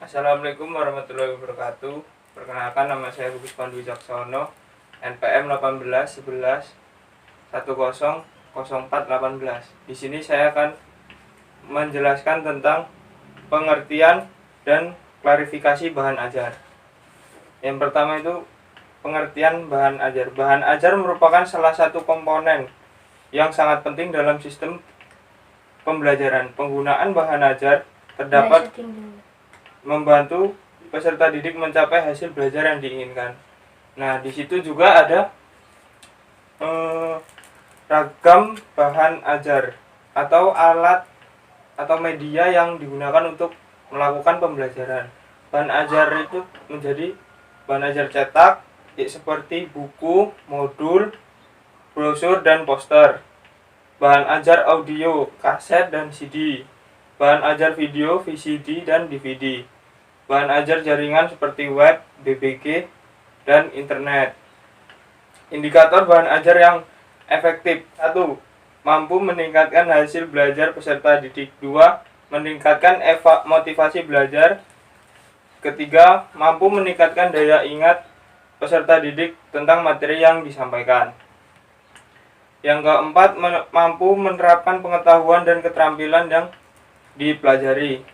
Assalamualaikum warahmatullahi wabarakatuh. Perkenalkan, nama saya Bukis Pandu Wicaksono, NPM 18 11 10 04 18. Di sini saya akan menjelaskan tentang pengertian dan klarifikasi bahan ajar. Yang pertama itu pengertian bahan ajar. Bahan ajar merupakan salah satu komponen yang sangat penting dalam sistem pembelajaran. Penggunaan bahan ajar terdapat membantu peserta didik mencapai hasil belajar yang diinginkan. Nah, di situ juga ada ragam bahan ajar atau alat atau media yang digunakan untuk melakukan pembelajaran. Bahan ajar itu menjadi bahan ajar cetak seperti buku, modul, brosur, dan poster. Bahan ajar audio, kaset, dan CD. Bahan ajar video, VCD, dan DVD. Bahan ajar jaringan seperti web, BBG, dan internet. Indikator bahan ajar yang efektif. 1. Mampu meningkatkan hasil belajar peserta didik. 2. Meningkatkan motivasi belajar. Ketiga, mampu meningkatkan daya ingat peserta didik tentang materi yang disampaikan. Yang keempat, mampu menerapkan pengetahuan dan keterampilan yang dipelajari.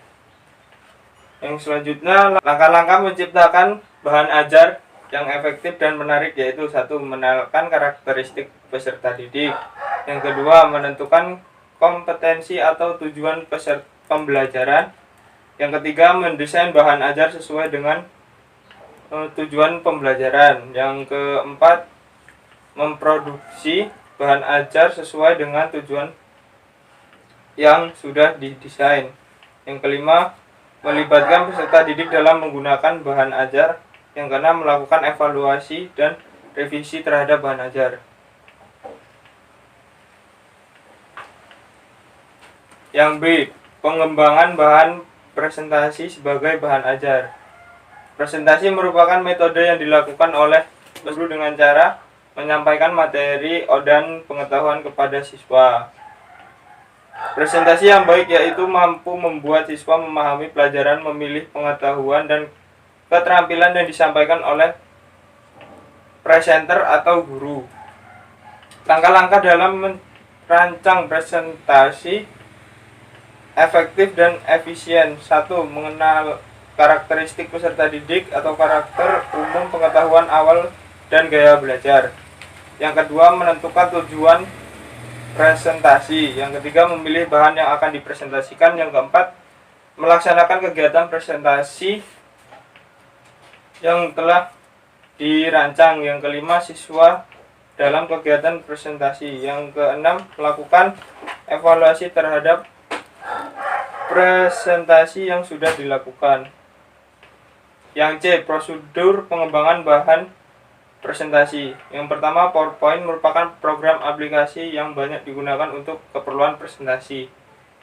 Yang selanjutnya, langkah-langkah menciptakan bahan ajar yang efektif dan menarik, yaitu 1. Mengenalkan karakteristik peserta didik. Yang kedua, menentukan kompetensi atau tujuan peserta pembelajaran. Yang ketiga, mendesain bahan ajar sesuai dengan tujuan pembelajaran. Yang keempat, memproduksi bahan ajar sesuai dengan tujuan yang sudah didesain. Yang kelima, melibatkan peserta didik dalam menggunakan bahan ajar. Yang keenam, melakukan evaluasi dan revisi terhadap bahan ajar. Yang B, pengembangan bahan presentasi sebagai bahan ajar. Presentasi merupakan metode yang dilakukan oleh guru dengan cara menyampaikan materi dan pengetahuan kepada siswa. Presentasi yang baik yaitu mampu membuat siswa memahami pelajaran, memilih pengetahuan dan keterampilan yang disampaikan oleh presenter atau guru. Langkah-langkah dalam merancang presentasi efektif dan efisien. 1. Mengenal karakteristik peserta didik atau karakter umum, pengetahuan awal, dan gaya belajar. Yang kedua, menentukan tujuan presentasi. Yang ketiga, memilih bahan yang akan dipresentasikan. Yang keempat, melaksanakan kegiatan presentasi yang telah dirancang. Yang kelima, siswa dalam kegiatan presentasi. Yang keenam, melakukan evaluasi terhadap presentasi yang sudah dilakukan. Yang C, prosedur pengembangan bahan presentasi. Yang pertama, PowerPoint merupakan program aplikasi yang banyak digunakan untuk keperluan presentasi.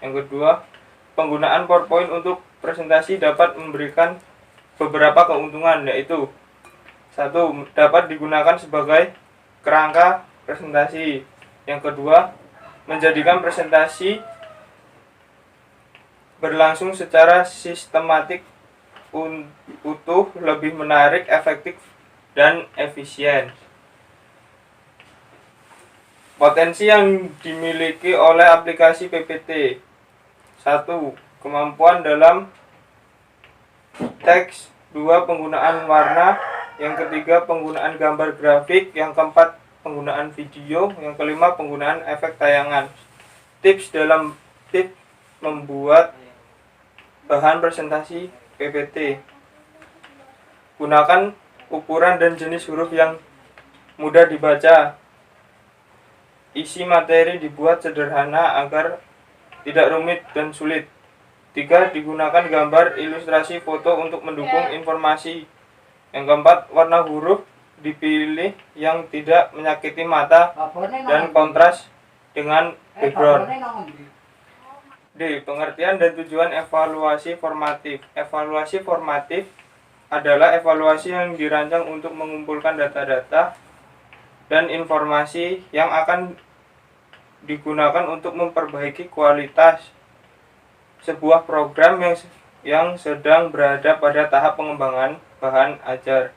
Yang kedua, penggunaan PowerPoint untuk presentasi dapat memberikan beberapa keuntungan, yaitu 1. Dapat digunakan sebagai kerangka presentasi. Yang kedua, menjadikan presentasi berlangsung secara sistematik, utuh, lebih menarik, efektif, dan efisien. Potensi yang dimiliki oleh aplikasi PPT. 1. Kemampuan dalam teks. 2. Penggunaan warna. Yang ketiga, penggunaan gambar grafik. Yang keempat, penggunaan video. Yang kelima, penggunaan efek tayangan. Tips membuat bahan presentasi PPT. Gunakan ukuran dan jenis huruf yang mudah dibaca. Isi materi dibuat sederhana agar tidak rumit dan sulit. 3. Digunakan gambar, ilustrasi, foto untuk mendukung informasi. Yang keempat, warna huruf dipilih yang tidak menyakiti mata dan kontras dengan background. D. Pengertian dan tujuan evaluasi formatif. Evaluasi formatif adalah evaluasi yang dirancang untuk mengumpulkan data-data dan informasi yang akan digunakan untuk memperbaiki kualitas sebuah program yang yang sedang berada pada tahap pengembangan bahan ajar,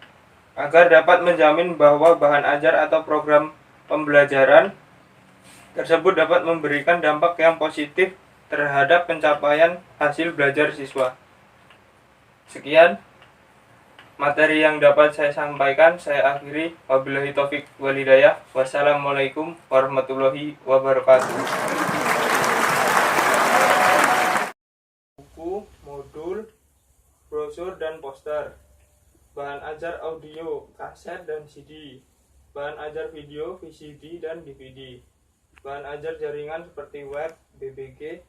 agar dapat menjamin bahwa bahan ajar atau program pembelajaran tersebut dapat memberikan dampak yang positif terhadap pencapaian hasil belajar siswa. Sekian materi yang dapat saya sampaikan, saya akhiri. Wabillahi taufik wal hidayah. Wassalamualaikum warahmatullahi wabarakatuh. Buku, modul, brosur dan poster. Bahan ajar audio, kaset dan CD. Bahan ajar video, VCD dan DVD. Bahan ajar jaringan seperti web, BBG,